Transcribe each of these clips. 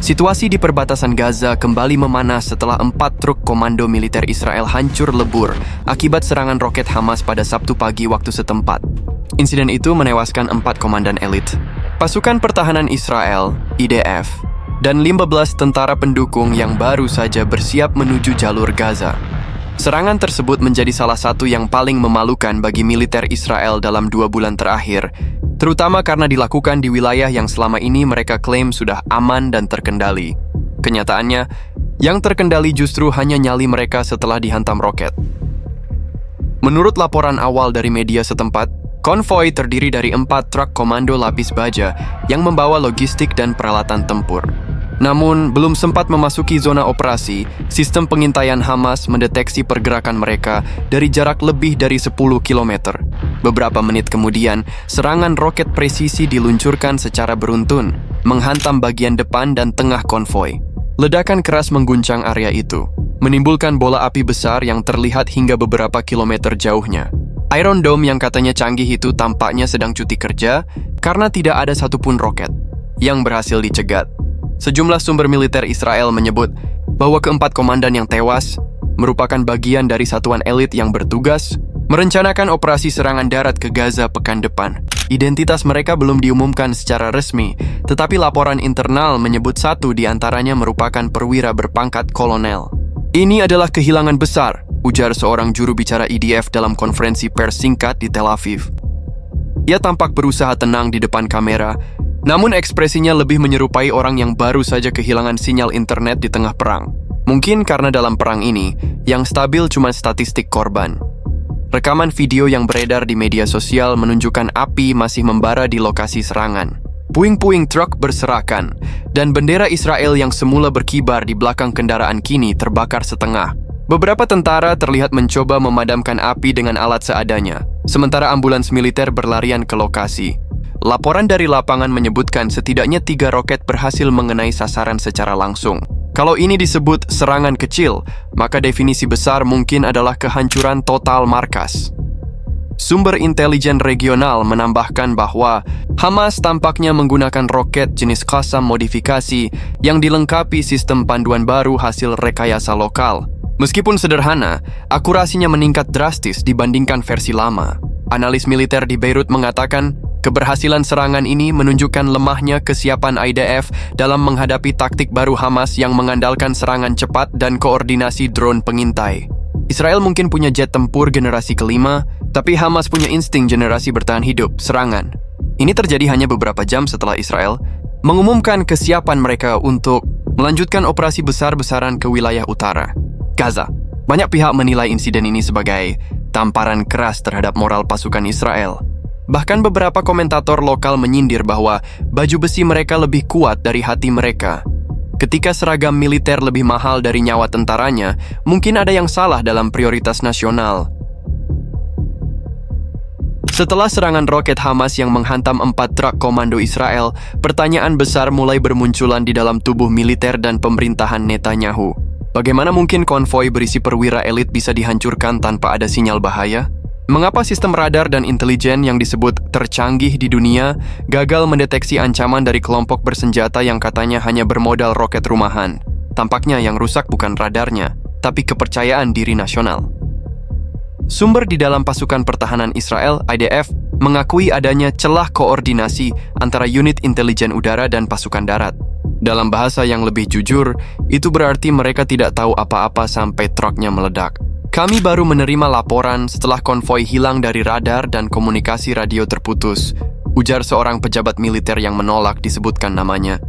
Situasi di perbatasan Gaza kembali memanas setelah 4 truk komando militer Israel hancur lebur akibat serangan roket Hamas pada Sabtu pagi waktu setempat. Insiden itu menewaskan 4 komandan elit, pasukan pertahanan Israel, IDF, dan 15 tentara pendukung yang baru saja bersiap menuju jalur Gaza. Serangan tersebut menjadi salah satu yang paling memalukan bagi militer Israel dalam 2 bulan terakhir, terutama karena dilakukan di wilayah yang selama ini mereka klaim sudah aman dan terkendali. Kenyataannya, yang terkendali justru hanya nyali mereka setelah dihantam roket. Menurut laporan awal dari media setempat, konvoi terdiri dari 4 truk komando lapis baja yang membawa logistik dan peralatan tempur. Namun, belum sempat memasuki zona operasi, sistem pengintaian Hamas mendeteksi pergerakan mereka dari jarak lebih dari 10 km. Beberapa menit kemudian, serangan roket presisi diluncurkan secara beruntun, menghantam bagian depan dan tengah konvoi. Ledakan keras mengguncang area itu, menimbulkan bola api besar yang terlihat hingga beberapa kilometer jauhnya. Iron Dome yang katanya canggih itu tampaknya sedang cuti kerja karena tidak ada satupun roket yang berhasil dicegat. Sejumlah sumber militer Israel menyebut bahwa keempat komandan yang tewas merupakan bagian dari satuan elit yang bertugas merencanakan operasi serangan darat ke Gaza pekan depan. Identitas mereka belum diumumkan secara resmi, tetapi laporan internal menyebut satu di antaranya merupakan perwira berpangkat kolonel. Ini adalah kehilangan besar, ujar seorang juru bicara IDF dalam konferensi pers singkat di Tel Aviv. Ia tampak berusaha tenang di depan kamera, namun ekspresinya lebih menyerupai orang yang baru saja kehilangan sinyal internet di tengah perang. Mungkin karena dalam perang ini, yang stabil cuma statistik korban. Rekaman video yang beredar di media sosial menunjukkan api masih membara di lokasi serangan. Puing-puing truk berserakan, dan bendera Israel yang semula berkibar di belakang kendaraan kini terbakar setengah. Beberapa tentara terlihat mencoba memadamkan api dengan alat seadanya, sementara ambulans militer berlarian ke lokasi. Laporan dari lapangan menyebutkan setidaknya 3 roket berhasil mengenai sasaran secara langsung. Kalau ini disebut serangan kecil, maka definisi besar mungkin adalah kehancuran total markas. Sumber intelijen regional menambahkan bahwa Hamas tampaknya menggunakan roket jenis Qassam modifikasi yang dilengkapi sistem panduan baru hasil rekayasa lokal. Meskipun sederhana, akurasinya meningkat drastis dibandingkan versi lama. Analis militer di Beirut mengatakan, keberhasilan serangan ini menunjukkan lemahnya kesiapan IDF dalam menghadapi taktik baru Hamas yang mengandalkan serangan cepat dan koordinasi drone pengintai. Israel mungkin punya jet tempur generasi kelima, tapi Hamas punya insting generasi bertahan hidup, serangan. Ini terjadi hanya beberapa jam setelah Israel mengumumkan kesiapan mereka untuk melanjutkan operasi besar-besaran ke wilayah utara, Gaza. Banyak pihak menilai insiden ini sebagai tamparan keras terhadap moral pasukan Israel. Bahkan beberapa komentator lokal menyindir bahwa baju besi mereka lebih kuat dari hati mereka. Ketika seragam militer lebih mahal dari nyawa tentaranya, mungkin ada yang salah dalam prioritas nasional. Setelah serangan roket Hamas yang menghantam 4 truk komando Israel, pertanyaan besar mulai bermunculan di dalam tubuh militer dan pemerintahan Netanyahu. Bagaimana mungkin konvoi berisi perwira elit bisa dihancurkan tanpa ada sinyal bahaya? Mengapa sistem radar dan intelijen yang disebut tercanggih di dunia gagal mendeteksi ancaman dari kelompok bersenjata yang katanya hanya bermodal roket rumahan? Tampaknya yang rusak bukan radarnya, tapi kepercayaan diri nasional. Sumber di dalam pasukan pertahanan Israel, IDF, mengakui adanya celah koordinasi antara unit intelijen udara dan pasukan darat. Dalam bahasa yang lebih jujur, itu berarti mereka tidak tahu apa-apa sampai truknya meledak. Kami baru menerima laporan setelah konvoi hilang dari radar dan komunikasi radio terputus, ujar seorang pejabat militer yang menolak disebutkan namanya.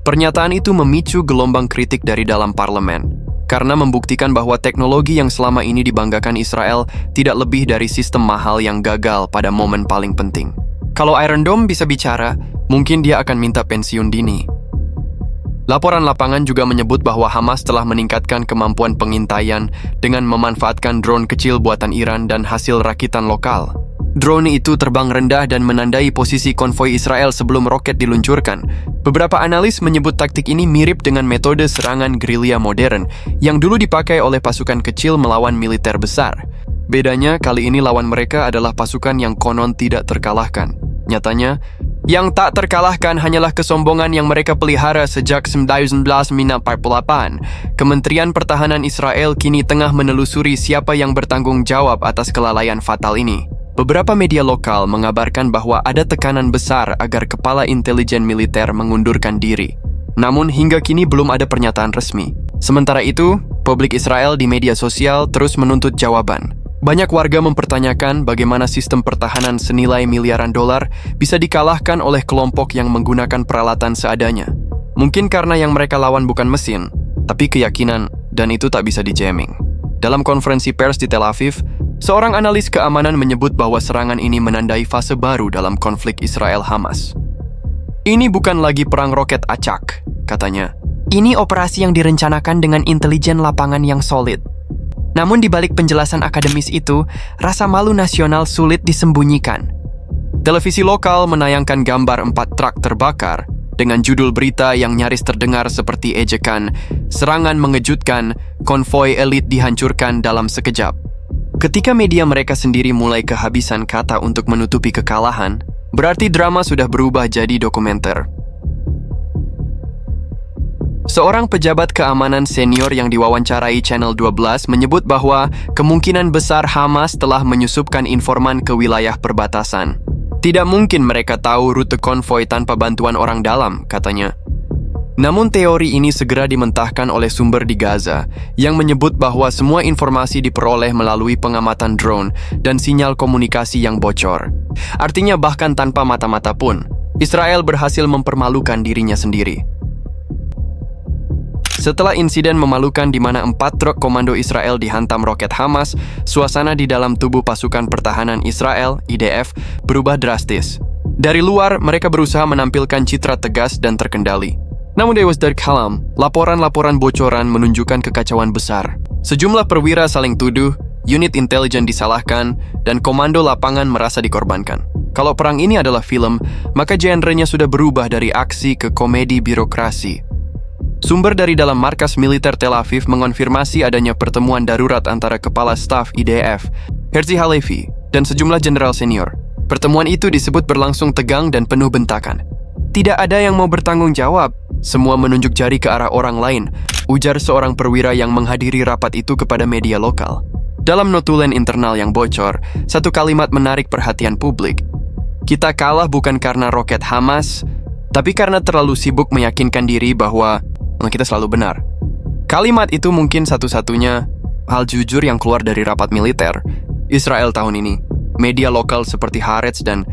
Pernyataan itu memicu gelombang kritik dari dalam parlemen, karena membuktikan bahwa teknologi yang selama ini dibanggakan Israel tidak lebih dari sistem mahal yang gagal pada momen paling penting. Kalau Iron Dome bisa bicara, mungkin dia akan minta pensiun dini. Laporan lapangan juga menyebut bahwa Hamas telah meningkatkan kemampuan pengintaian dengan memanfaatkan drone kecil buatan Iran dan hasil rakitan lokal. Drone itu terbang rendah dan menandai posisi konvoi Israel sebelum roket diluncurkan. Beberapa analis menyebut taktik ini mirip dengan metode serangan gerilya modern yang dulu dipakai oleh pasukan kecil melawan militer besar. Bedanya, kali ini lawan mereka adalah pasukan yang konon tidak terkalahkan. Nyatanya, Yang tak terkalahkan hanyalah kesombongan yang mereka pelihara sejak 1948. Kementerian Pertahanan Israel kini tengah menelusuri siapa yang bertanggung jawab atas kelalaian fatal ini. Beberapa media lokal mengabarkan bahwa ada tekanan besar agar kepala intelijen militer mengundurkan diri. Namun hingga kini belum ada pernyataan resmi. Sementara itu, publik Israel di media sosial terus menuntut jawaban. Banyak warga mempertanyakan bagaimana sistem pertahanan senilai miliaran dolar bisa dikalahkan oleh kelompok yang menggunakan peralatan seadanya. Mungkin karena yang mereka lawan bukan mesin, tapi keyakinan, dan itu tak bisa dijamming. Dalam konferensi pers di Tel Aviv, seorang analis keamanan menyebut bahwa serangan ini menandai fase baru dalam konflik Israel-Hamas. Ini bukan lagi perang roket acak, katanya. Ini operasi yang direncanakan dengan intelijen lapangan yang solid. Namun di balik penjelasan akademis itu, rasa malu nasional sulit disembunyikan. Televisi lokal menayangkan gambar 4 truk terbakar dengan judul berita yang nyaris terdengar seperti ejekan, serangan mengejutkan, konvoi elit dihancurkan dalam sekejap. Ketika media mereka sendiri mulai kehabisan kata untuk menutupi kekalahan, berarti drama sudah berubah jadi dokumenter. Seorang pejabat keamanan senior yang diwawancarai Channel 12 menyebut bahwa kemungkinan besar Hamas telah menyusupkan informan ke wilayah perbatasan. Tidak mungkin mereka tahu rute konvoi tanpa bantuan orang dalam, katanya. Namun teori ini segera dimentahkan oleh sumber di Gaza yang menyebut bahwa semua informasi diperoleh melalui pengamatan drone dan sinyal komunikasi yang bocor. Artinya bahkan tanpa mata-mata pun, Israel berhasil mempermalukan dirinya sendiri. Setelah insiden memalukan di mana 4 truk komando Israel dihantam roket Hamas, suasana di dalam tubuh pasukan pertahanan Israel, IDF, berubah drastis. Dari luar, mereka berusaha menampilkan citra tegas dan terkendali. Namun dari dalam, laporan-laporan bocoran menunjukkan kekacauan besar. Sejumlah perwira saling tuduh, unit intelijen disalahkan, dan komando lapangan merasa dikorbankan. Kalau perang ini adalah film, maka genrenya sudah berubah dari aksi ke komedi birokrasi. Sumber dari dalam markas militer Tel Aviv mengonfirmasi adanya pertemuan darurat antara Kepala Staf IDF, Herzi Halevi, dan sejumlah jenderal senior. Pertemuan itu disebut berlangsung tegang dan penuh bentakan. Tidak ada yang mau bertanggung jawab. Semua menunjuk jari ke arah orang lain, ujar seorang perwira yang menghadiri rapat itu kepada media lokal. Dalam notulen internal yang bocor, satu kalimat menarik perhatian publik. Kita kalah bukan karena roket Hamas, tapi karena terlalu sibuk meyakinkan diri bahwa kita selalu benar. Kalimat itu mungkin satu-satunya hal jujur yang keluar dari rapat militer Israel tahun ini. Media lokal seperti Haaretz dan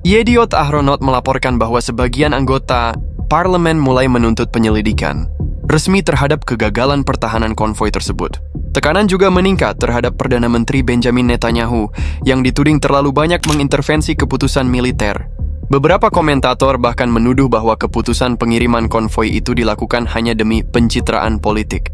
Yediot Ahronot melaporkan bahwa sebagian anggota parlemen mulai menuntut penyelidikan resmi terhadap kegagalan pertahanan konvoi tersebut. Tekanan juga meningkat terhadap Perdana Menteri Benjamin Netanyahu yang dituding terlalu banyak mengintervensi keputusan militer. Beberapa komentator bahkan menuduh bahwa keputusan pengiriman konvoi itu dilakukan hanya demi pencitraan politik.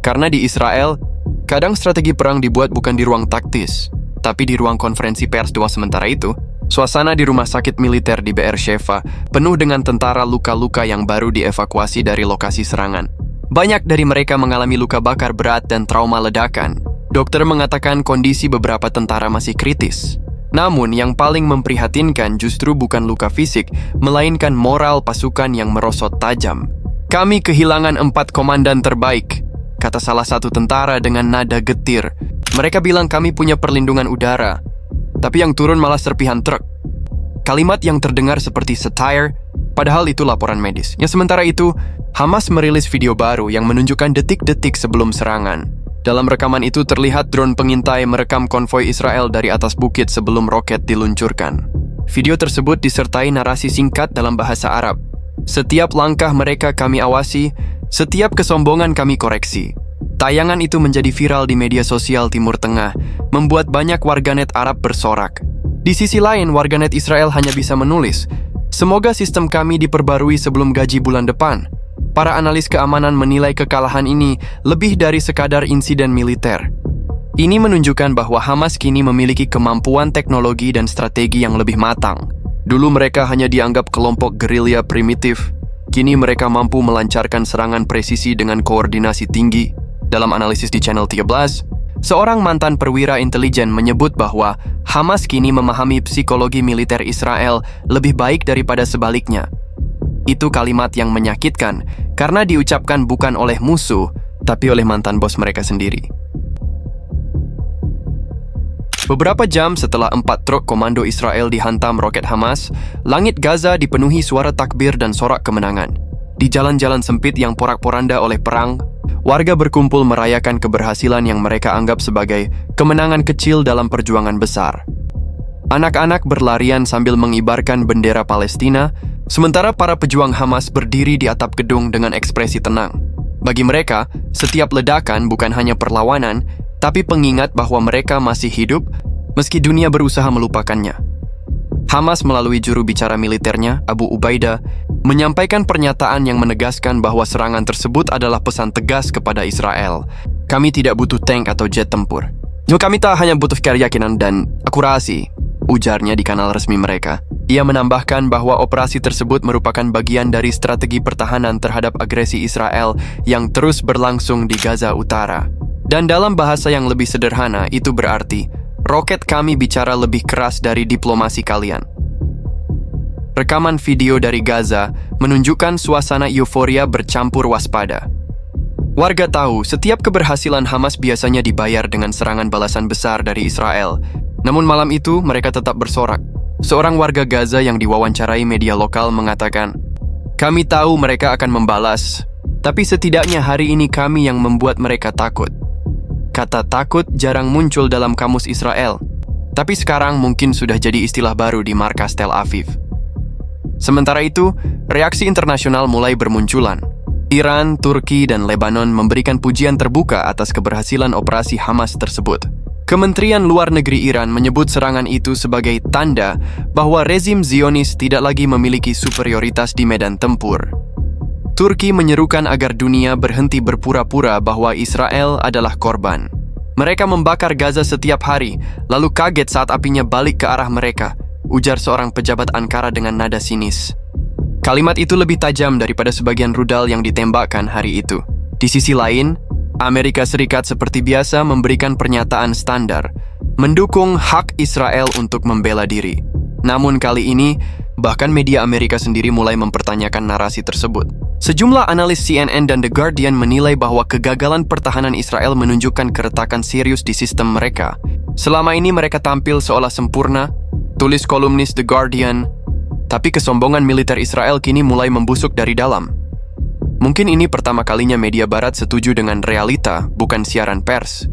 Karena di Israel, kadang strategi perang dibuat bukan di ruang taktis, tapi di ruang konferensi pers. Sementara itu, suasana di rumah sakit militer di Beersheva penuh dengan tentara luka-luka yang baru dievakuasi dari lokasi serangan. Banyak dari mereka mengalami luka bakar berat dan trauma ledakan. Dokter mengatakan kondisi beberapa tentara masih kritis. Namun yang paling memprihatinkan justru bukan luka fisik, melainkan moral pasukan yang merosot tajam. Kami kehilangan 4 komandan terbaik, kata salah satu tentara dengan nada getir. Mereka bilang kami punya perlindungan udara, tapi yang turun malah serpihan truk. Kalimat yang terdengar seperti satire, padahal itu laporan medis. Yang sementara itu, Hamas merilis video baru yang menunjukkan detik-detik sebelum serangan. Dalam rekaman itu terlihat drone pengintai merekam konvoi Israel dari atas bukit sebelum roket diluncurkan. Video tersebut disertai narasi singkat dalam bahasa Arab. Setiap langkah mereka kami awasi, setiap kesombongan kami koreksi. Tayangan itu menjadi viral di media sosial Timur Tengah, membuat banyak warganet Arab bersorak. Di sisi lain, warganet Israel hanya bisa menulis, "Semoga sistem kami diperbarui sebelum gaji bulan depan." Para analis keamanan menilai kekalahan ini lebih dari sekadar insiden militer. Ini menunjukkan bahwa Hamas kini memiliki kemampuan teknologi dan strategi yang lebih matang. Dulu mereka hanya dianggap kelompok gerilya primitif. Kini mereka mampu melancarkan serangan presisi dengan koordinasi tinggi. Dalam analisis di Channel 13, Seorang mantan perwira intelijen menyebut bahwa Hamas kini memahami psikologi militer Israel lebih baik daripada sebaliknya. Itu kalimat yang menyakitkan karena diucapkan bukan oleh musuh, tapi oleh mantan bos mereka sendiri. Beberapa jam setelah 4 truk komando Israel dihantam roket Hamas, langit Gaza dipenuhi suara takbir dan sorak kemenangan. Di jalan-jalan sempit yang porak-poranda oleh perang, warga berkumpul merayakan keberhasilan yang mereka anggap sebagai kemenangan kecil dalam perjuangan besar. Anak-anak berlarian sambil mengibarkan bendera Palestina, sementara para pejuang Hamas berdiri di atap gedung dengan ekspresi tenang. Bagi mereka, setiap ledakan bukan hanya perlawanan, tapi pengingat bahwa mereka masih hidup meski dunia berusaha melupakannya. Hamas melalui juru bicara militernya, Abu Ubaidah, menyampaikan pernyataan yang menegaskan bahwa serangan tersebut adalah pesan tegas kepada Israel. Kami tidak butuh tank atau jet tempur. Kami tak hanya butuh keyakinan dan akurasi, ujarnya di kanal resmi mereka. Ia menambahkan bahwa operasi tersebut merupakan bagian dari strategi pertahanan terhadap agresi Israel yang terus berlangsung di Gaza Utara. Dan dalam bahasa yang lebih sederhana, itu berarti, roket kami bicara lebih keras dari diplomasi kalian. Rekaman video dari Gaza menunjukkan suasana euforia bercampur waspada. Warga tahu setiap keberhasilan Hamas biasanya dibayar dengan serangan balasan besar dari Israel. Namun malam itu mereka tetap bersorak. Seorang warga Gaza yang diwawancarai media lokal mengatakan, "Kami tahu mereka akan membalas, tapi setidaknya hari ini kami yang membuat mereka takut." Kata takut jarang muncul dalam kamus Israel, tapi sekarang mungkin sudah jadi istilah baru di markas Tel Aviv. Sementara itu, reaksi internasional mulai bermunculan. Iran, Turki, dan Lebanon memberikan pujian terbuka atas keberhasilan operasi Hamas tersebut. Kementerian Luar Negeri Iran menyebut serangan itu sebagai tanda bahwa rezim Zionis tidak lagi memiliki superioritas di medan tempur. Turki menyerukan agar dunia berhenti berpura-pura bahwa Israel adalah korban. Mereka membakar Gaza setiap hari, lalu kaget saat apinya balik ke arah mereka, ujar seorang pejabat Ankara dengan nada sinis. Kalimat itu lebih tajam daripada sebagian rudal yang ditembakkan hari itu. Di sisi lain, Amerika Serikat seperti biasa memberikan pernyataan standar, mendukung hak Israel untuk membela diri. Namun kali ini, bahkan media Amerika sendiri mulai mempertanyakan narasi tersebut. Sejumlah analis CNN dan The Guardian menilai bahwa kegagalan pertahanan Israel menunjukkan keretakan serius di sistem mereka. Selama ini mereka tampil seolah sempurna, tulis kolumnis The Guardian, tapi kesombongan militer Israel kini mulai membusuk dari dalam. Mungkin ini pertama kalinya media barat setuju dengan realita, bukan siaran pers.